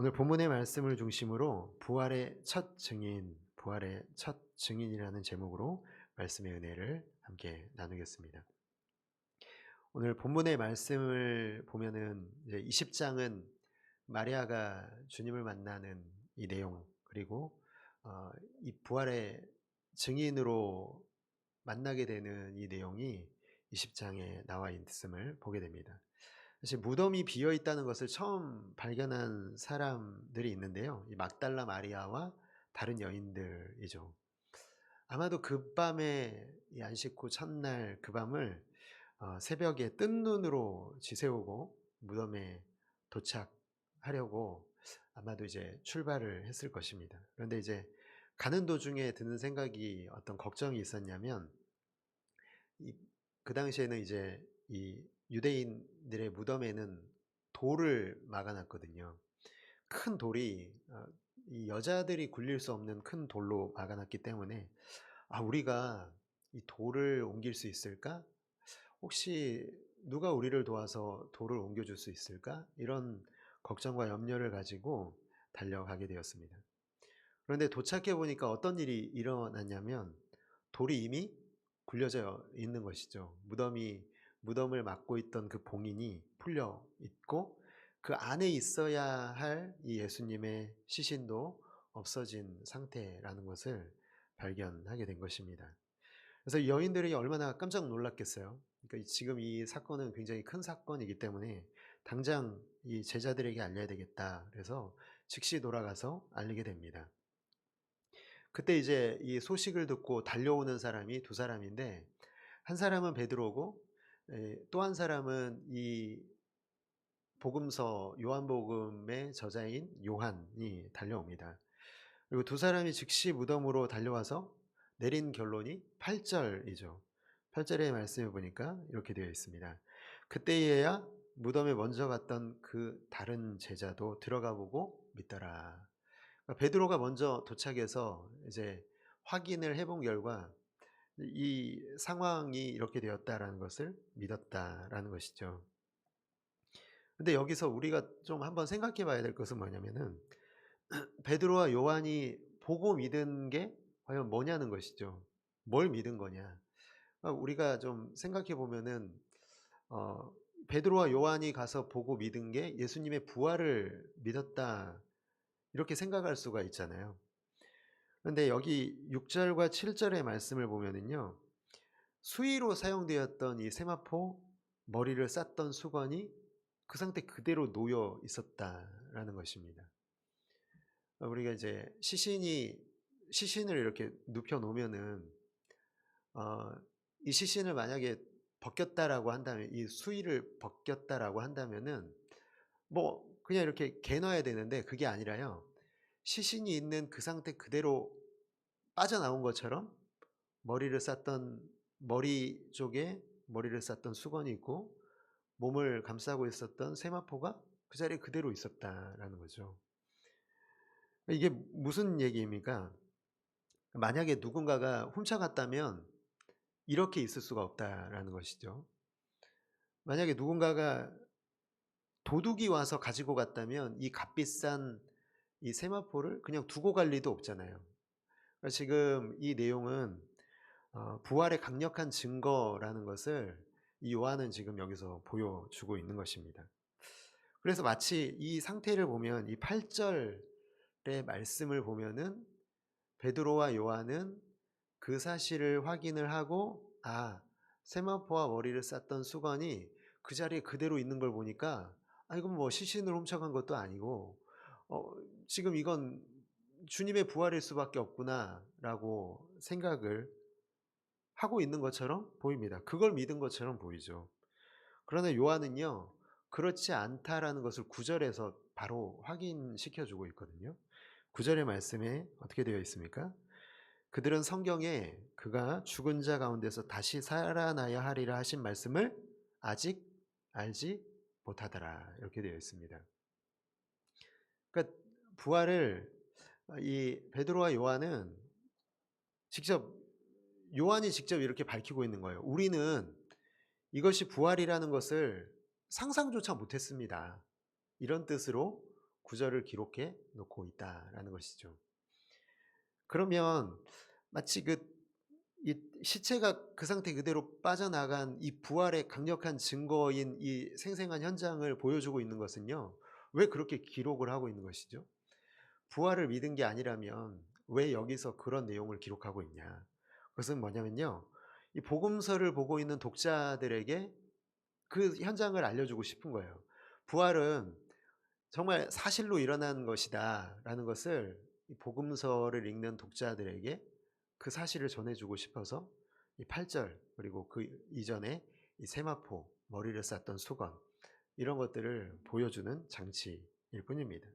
오늘 본문의 말씀을 중심으로 부활의 첫 증인이라는 제목으로 말씀의 은혜를 함께 나누겠습니다. 오늘 본문의 말씀을 보면은 이제 20장은 마리아가 주님을 만나는 이 내용, 그리고 이 부활의 증인으로 만나게 되는 이 내용이 20장에 나와 있음을 보게 됩니다. 사실 무덤이 비어 있다는 것을 처음 발견한 사람들이 있는데요. 이 막달라 마리아와 다른 여인들이죠. 아마도 그 밤에 이 안식 후 첫날 그 밤을 새벽에 뜬 눈으로 지새우고 무덤에 도착하려고 아마도 이제 출발을 했을 것입니다. 그런데 이제 가는 도중에 드는 생각이, 어떤 걱정이 있었냐면, 이 그 당시에는 이제 이 유대인들의 무덤에는 돌을 막아 놨거든요. 큰 돌이, 이 여자들이 굴릴 수 없는 큰 돌로 막아 놨기 때문에 '아, 우리가 이 돌을 옮길 수 있을까? 혹시 누가 우리를 도와서 돌을 옮겨 줄 수 있을까?' 이런 걱정과 염려를 가지고 달려가게 되었습니다. 그런데 도착해 보니까 어떤 일이 일어났냐면, 돌이 이미 굴려져 있는 것이죠. 무덤을 막고 있던 그 봉인이 풀려 있고, 그 안에 있어야 할 이 예수님의 시신도 없어진 상태라는 것을 발견하게 된 것입니다. 그래서 이 여인들이 얼마나 깜짝 놀랐겠어요. 그러니까 지금 이 사건은 굉장히 큰 사건이기 때문에 당장 이 제자들에게 알려야 되겠다. 그래서 즉시 돌아가서 알리게 됩니다. 그때 이제 이 소식을 듣고 달려오는 사람이 두 사람인데, 한 사람은 베드로고, 또 한 사람은 이 복음서 요한복음의 저자인 요한이 달려옵니다. 그리고 두 사람이 즉시 무덤으로 달려와서 내린 결론이 8절이죠. 8절의 말씀을 보니까 이렇게 되어 있습니다. 그때에야 무덤에 먼저 갔던 그 다른 제자도 들어가 보고 믿더라. 그러니까 베드로가 먼저 도착해서 이제 확인을 해본 결과 이 상황이 이렇게 되었다라는 것을 믿었다라는 것이죠. 근데 여기서 우리가 좀 한번 생각해 봐야 될 것은 뭐냐면은, 베드로와 요한이 보고 믿은 게 과연 뭐냐는 것이죠. 뭘 믿은 거냐. 우리가 좀 생각해 보면은, 어 베드로와 요한이 가서 보고 믿은 게 예수님의 부활을 믿었다, 이렇게 생각할 수가 있잖아요. 그런데 여기 6 절과 7 절의 말씀을 보면은요, 수의로 사용되었던 이 세마포, 머리를 쌌던 수건이 그 상태 그대로 놓여 있었다라는 것입니다. 우리가 이제 시신을 이렇게 눕혀 놓으면은, 어 이 시신을 만약에 벗겼다라고 한다면, 이 수의를 벗겼다라고 한다면은 뭐 그냥 이렇게 개 놔야 되는데, 그게 아니라요. 시신이 있는 그 상태 그대로 빠져나온 것처럼 머리 쪽에 머리를 쌌던 수건이 있고, 몸을 감싸고 있었던 세마포가 그 자리에 그대로 있었다라는 거죠. 이게 무슨 얘기입니까? 만약에 누군가가 훔쳐갔다면 이렇게 있을 수가 없다라는 것이죠. 만약에 누군가가 도둑이 와서 가지고 갔다면 이 값비싼 이 세마포를 그냥 두고 갈 리도 없잖아요. 그러니까 지금 이 내용은 부활의 강력한 증거라는 것을 이 요한은 지금 여기서 보여주고 있는 것입니다. 그래서 마치 이 상태를 보면, 이 8 절의 말씀을 보면은 베드로와 요한은 그 사실을 확인을 하고, 세마포와 머리를 쌌던 수건이 그 자리에 그대로 있는 걸 보니까, 이건 뭐 시신을 훔쳐간 것도 아니고 어 지금 이건 주님의 부활일 수밖에 없구나라고 생각을 하고 있는 것처럼 보입니다. 그걸 믿은 것처럼 보이죠. 그러나 요한은요, 그렇지 않다라는 것을 9 절에서 바로 확인시켜 주고 있거든요. 9 절의 말씀에 어떻게 되어 있습니까? 그들은 성경에 그가 죽은 자 가운데서 다시 살아나야 하리라 하신 말씀을 아직 알지 못하더라, 이렇게 되어 있습니다. 그러니까 부활을, 이 베드로와 요한은 직접 요한이 직접 이렇게 밝히고 있는 거예요. 우리는 이것이 부활이라는 것을 상상조차 못했습니다. 이런 뜻으로 구절을 기록해 놓고 있다라는 것이죠. 그러면 마치 이 시체가 그 상태 그대로 빠져나간 이 부활의 강력한 증거인 이 생생한 현장을 보여주고 있는 것은요. 왜 그렇게 기록을 하고 있는 것이죠? 부활을 믿은 게 아니라면 왜 여기서 그런 내용을 기록하고 있냐? 그것은 뭐냐면요. 이 복음서를 보고 있는 독자들에게 그 현장을 알려주고 싶은 거예요. 부활은 정말 사실로 일어난 것이다라는 것을 이 복음서를 읽는 독자들에게 그 사실을 전해주고 싶어서 이 8절 그리고 그 이전에 이 세마포, 머리를 쌌던 수건 이런 것들을 보여주는 장치일 뿐입니다.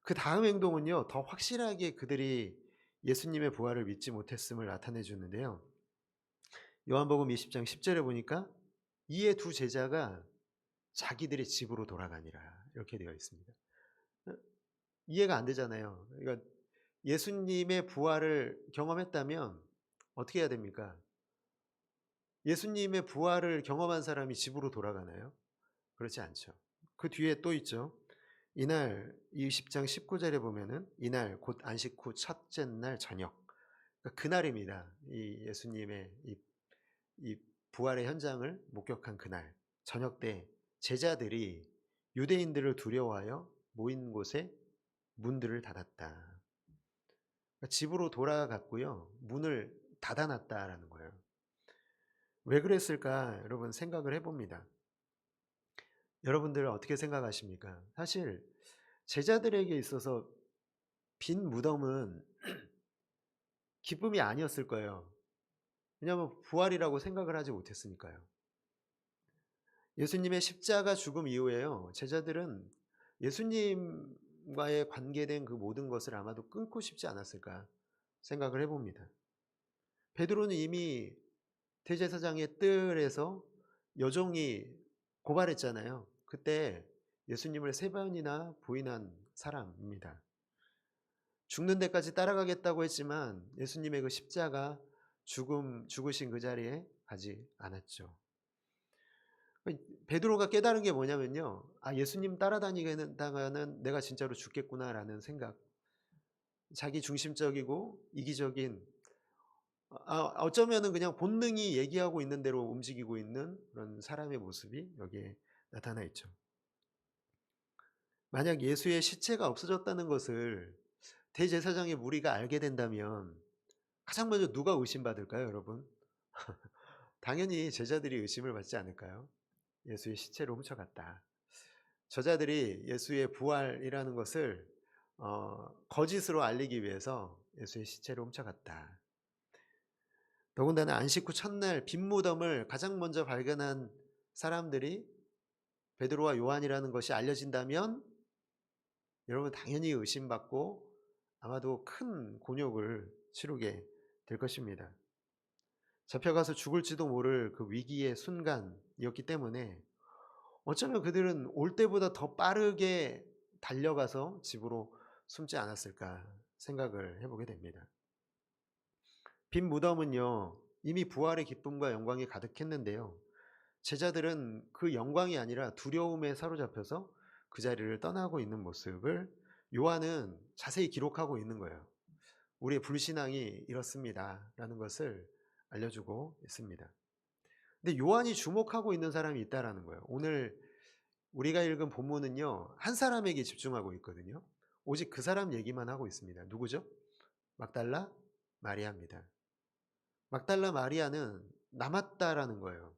그 다음 행동은요, 더 확실하게 그들이 예수님의 부활을 믿지 못했음을 나타내 주는데요. 요한복음 20장 10절에 보니까 이에 두 제자가 자기들의 집으로 돌아가니라 이렇게 되어 있습니다. 이해가 안 되잖아요. 그러니까 예수님의 부활을 경험했다면 어떻게 해야 됩니까? 예수님의 부활을 경험한 사람이 집으로 돌아가나요? 그렇지 않죠. 그 뒤에 또 있죠. 이날 20장 19절에 보면은 이날 곧 안식 후 첫째 날 저녁. 그러니까 그날입니다. 이 예수님의 이 부활의 현장을 목격한 그날 저녁 때 제자들이 유대인들을 두려워하여 모인 곳에 문들을 닫았다. 그러니까 집으로 돌아갔고요. 문을 닫아놨다라는 거예요. 왜 그랬을까? 여러분 생각을 해봅니다. 여러분들 어떻게 생각하십니까? 사실 제자들에게 있어서 빈 무덤은 기쁨이 아니었을 거예요. 왜냐하면 부활이라고 생각을 하지 못했으니까요. 예수님의 십자가 죽음 이후에요. 제자들은 예수님과의 관계된 그 모든 것을 아마도 끊고 싶지 않았을까 생각을 해봅니다. 베드로는 이미 대제사장의 뜰에서 여종이 고발했잖아요. 그때 예수님을 3번이나 부인한 사람입니다. 죽는 데까지 따라가겠다고 했지만 예수님의 그 십자가 죽으신 그 자리에 가지 않았죠. 베드로가 깨달은 게 뭐냐면요. 아, 예수님 따라다니겠다가는 내가 진짜로 죽겠구나라는 생각. 자기 중심적이고 이기적인, 어쩌면은 그냥 본능이 얘기하고 있는 대로 움직이고 있는 그런 사람의 모습이 여기에 나타나 있죠. 만약 예수의 시체가 없어졌다는 것을 대제사장의 무리가 알게 된다면 가장 먼저 누가 의심받을까요, 여러분? 당연히 제자들이 의심을 받지 않을까요? 예수의 시체를 훔쳐갔다. 저자들이 예수의 부활이라는 것을 거짓으로 알리기 위해서 예수의 시체를 훔쳐갔다. 더군다나 안식 후 첫날 빈 무덤을 가장 먼저 발견한 사람들이 베드로와 요한이라는 것이 알려진다면 여러분 당연히 의심받고 아마도 큰 곤욕을 치르게 될 것입니다. 잡혀가서 죽을지도 모를 그 위기의 순간이었기 때문에 어쩌면 그들은 올 때보다 더 빠르게 달려가서 집으로 숨지 않았을까 생각을 해보게 됩니다. 빈 무덤은요, 이미 부활의 기쁨과 영광이 가득했는데요. 제자들은 그 영광이 아니라 두려움에 사로잡혀서 그 자리를 떠나고 있는 모습을 요한은 자세히 기록하고 있는 거예요. 우리의 불신앙이 이렇습니다 라는 것을 알려주고 있습니다. 근데 요한이 주목하고 있는 사람이 있다라는 거예요. 오늘 우리가 읽은 본문은요, 한 사람에게 집중하고 있거든요. 오직 그 사람 얘기만 하고 있습니다. 누구죠? 막달라 마리아입니다. 막달라 마리아는 남았다라는 거예요.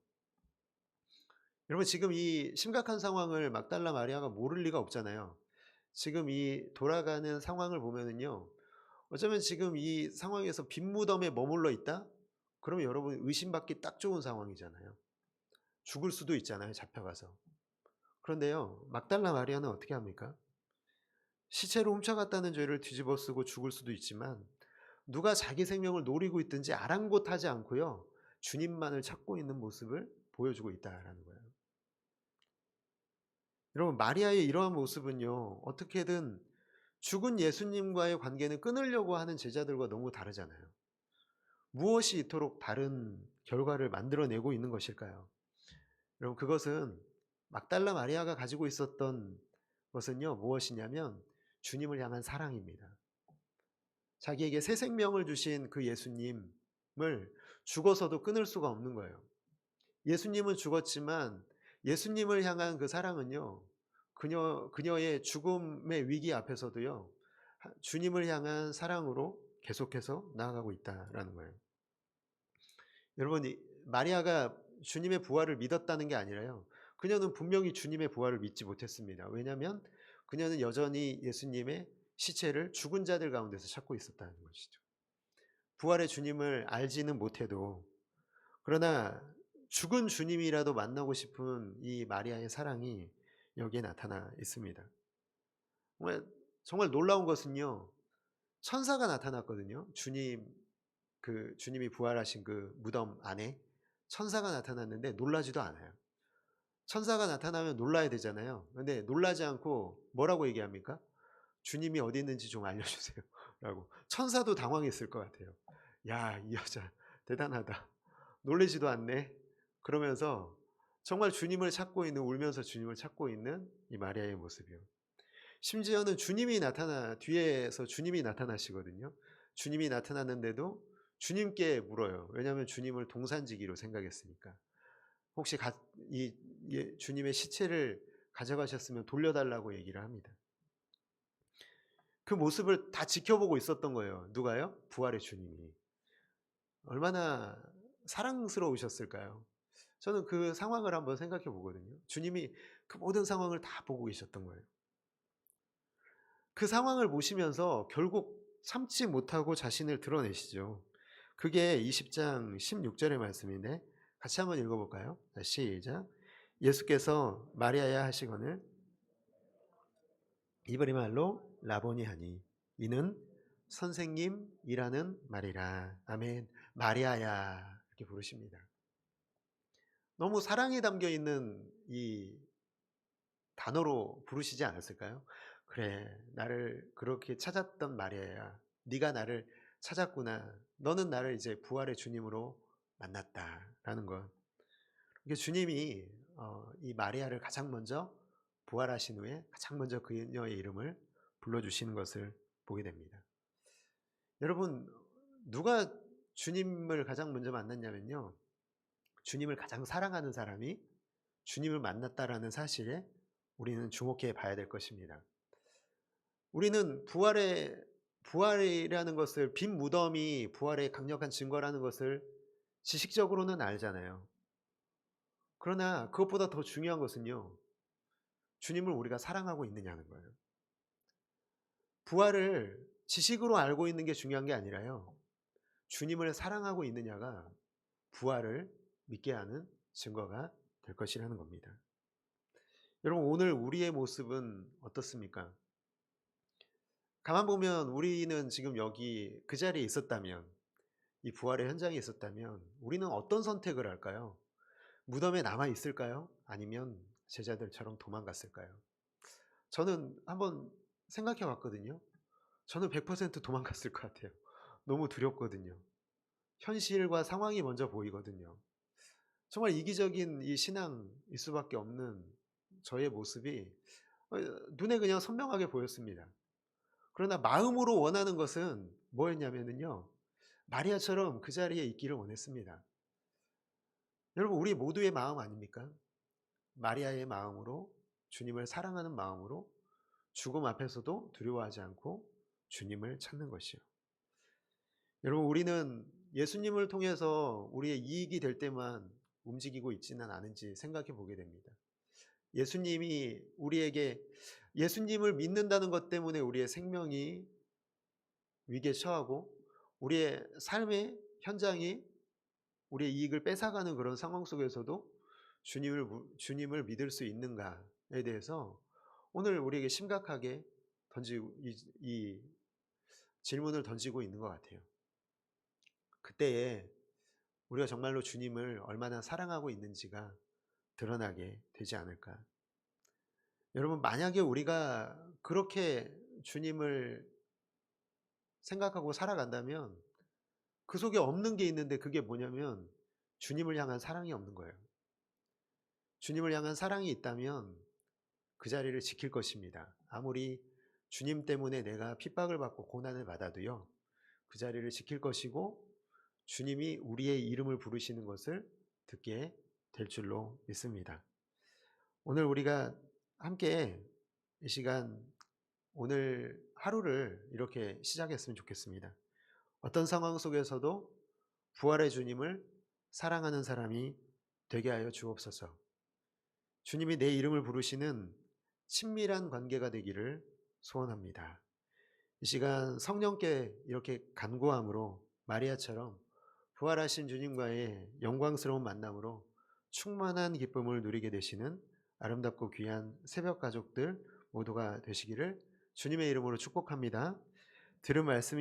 여러분 지금 이 심각한 상황을 막달라 마리아가 모를 리가 없잖아요. 지금 이 돌아가는 상황을 보면은요, 어쩌면 지금 이 상황에서 빈 무덤에 머물러 있다? 그러면 여러분 의심받기 딱 좋은 상황이잖아요. 죽을 수도 있잖아요, 잡혀가서. 그런데요, 막달라 마리아는 어떻게 합니까? 시체로 훔쳐갔다는 죄를 뒤집어쓰고 죽을 수도 있지만 누가 자기 생명을 노리고 있든지 아랑곳하지 않고요, 주님만을 찾고 있는 모습을 보여주고 있다라는 거예요. 여러분 마리아의 이러한 모습은요, 어떻게든 죽은 예수님과의 관계는 끊으려고 하는 제자들과 너무 다르잖아요. 무엇이 이토록 다른 결과를 만들어내고 있는 것일까요? 여러분 그것은 막달라 마리아가 가지고 있었던 것은요, 무엇이냐면 주님을 향한 사랑입니다. 자기에게 새 생명을 주신 그 예수님을 죽어서도 끊을 수가 없는 거예요. 예수님은 죽었지만 예수님을 향한 그 사랑은요, 그녀의 죽음의 위기 앞에서도요, 주님을 향한 사랑으로 계속해서 나아가고 있다라는 거예요. 여러분, 마리아가 주님의 부활을 믿었다는 게 아니라요, 그녀는 분명히 주님의 부활을 믿지 못했습니다. 왜냐하면 그녀는 여전히 예수님의 시체를 죽은 자들 가운데서 찾고 있었다는 것이죠. 부활의 주님을 알지는 못해도, 그러나 죽은 주님이라도 만나고 싶은 이 마리아의 사랑이 여기에 나타나 있습니다. 정말 놀라운 것은요, 천사가 나타났거든요. 주님이 부활하신 그 무덤 안에 천사가 나타났는데 놀라지도 않아요. 천사가 나타나면 놀라야 되잖아요. 근데 놀라지 않고 뭐라고 얘기합니까? 주님이 어디 있는지 좀 알려주세요 라고. 천사도 당황했을 것 같아요. 야, 이 여자 대단하다. 놀라지도 않네. 그러면서 정말 주님을 찾고 있는, 울면서 주님을 찾고 있는 이 마리아의 모습이요. 심지어는 뒤에서 주님이 나타나시거든요. 주님이 나타났는데도 주님께 물어요. 왜냐하면 주님을 동산지기로 생각했으니까. 혹시 주님의 시체를 가져가셨으면 돌려달라고 얘기를 합니다. 그 모습을 다 지켜보고 있었던 거예요. 누가요? 부활의 주님이. 얼마나 사랑스러우셨을까요? 저는 그 상황을 한번 생각해 보거든요. 주님이 그 모든 상황을 다 보고 계셨던 거예요. 그 상황을 보시면서 결국 참지 못하고 자신을 드러내시죠. 그게 20장 16절의 말씀인데 같이 한번 읽어볼까요? 시작. 예수께서 마리아야 하시거늘 이브리 말로 라보니 하니 이는 선생님이라는 말이라. 아멘. 마리아야 이렇게 부르십니다. 너무 사랑이 담겨 있는 이 단어로 부르시지 않았을까요? 그래, 나를 그렇게 찾았던 마리아야, 네가 나를 찾았구나. 너는 나를 이제 부활의 주님으로 만났다라는 것. 이게 주님이 이 마리아를 가장 먼저 부활하신 후에 가장 먼저 그녀의 이름을 불러주시는 것을 보게 됩니다. 여러분, 누가 주님을 가장 먼저 만났냐면요, 주님을 가장 사랑하는 사람이 주님을 만났다라는 사실에 우리는 주목해 봐야 될 것입니다. 우리는 부활이라는 것을, 빈 무덤이 부활의 강력한 증거라는 것을 지식적으로는 알잖아요. 그러나 그것보다 더 중요한 것은요, 주님을 우리가 사랑하고 있느냐는 거예요. 부활을 지식으로 알고 있는 게 중요한 게 아니라요, 주님을 사랑하고 있느냐가 부활을 믿게 하는 증거가 될 것이라는 겁니다. 여러분, 오늘 우리의 모습은 어떻습니까? 가만 보면 우리는 지금 여기 그 자리에 있었다면, 이 부활의 현장에 있었다면 우리는 어떤 선택을 할까요? 무덤에 남아 있을까요? 아니면 제자들처럼 도망갔을까요? 저는 한번 생각해 봤거든요. 저는 100% 도망갔을 것 같아요. 너무 두렵거든요. 현실과 상황이 먼저 보이거든요. 정말 이기적인 이 신앙일 수밖에 없는 저의 모습이 눈에 그냥 선명하게 보였습니다. 그러나 마음으로 원하는 것은 뭐였냐면요, 마리아처럼 그 자리에 있기를 원했습니다. 여러분, 우리 모두의 마음 아닙니까? 마리아의 마음으로, 주님을 사랑하는 마음으로 죽음 앞에서도 두려워하지 않고 주님을 찾는 것이요. 여러분, 우리는 예수님을 통해서 우리의 이익이 될 때만 움직이고 있지는 않은지 생각해 보게 됩니다. 예수님을 믿는다는 것 때문에 우리의 생명이 위기에 처하고 우리의 삶의 현장이 우리의 이익을 뺏어가는 그런 상황 속에서도 주님을 믿을 수 있는가에 대해서 오늘 우리에게 심각하게 이 질문을 던지고 있는 것 같아요. 그때에 우리가 정말로 주님을 얼마나 사랑하고 있는지가 드러나게 되지 않을까. 여러분, 만약에 우리가 그렇게 주님을 생각하고 살아간다면 그 속에 없는 게 있는데, 그게 뭐냐면 주님을 향한 사랑이 없는 거예요. 주님을 향한 사랑이 있다면 그 자리를 지킬 것입니다. 아무리 주님 때문에 내가 핍박을 받고 고난을 받아도요, 그 자리를 지킬 것이고 주님이 우리의 이름을 부르시는 것을 듣게 될 줄로 믿습니다. 오늘 우리가 함께 이 시간 오늘 하루를 이렇게 시작했으면 좋겠습니다. 어떤 상황 속에서도 부활의 주님을 사랑하는 사람이 되게 하여 주옵소서. 주님이 내 이름을 부르시는 친밀한 관계가 되기를 소원합니다. 이 시간 성령께 이렇게 간구함으로 마리아처럼 부활하신 주님과의 영광스러운 만남으로 충만한 기쁨을 누리게 되시는 아름답고 귀한 새벽 가족들 모두가 되시기를 주님의 이름으로 축복합니다. 들은 말씀이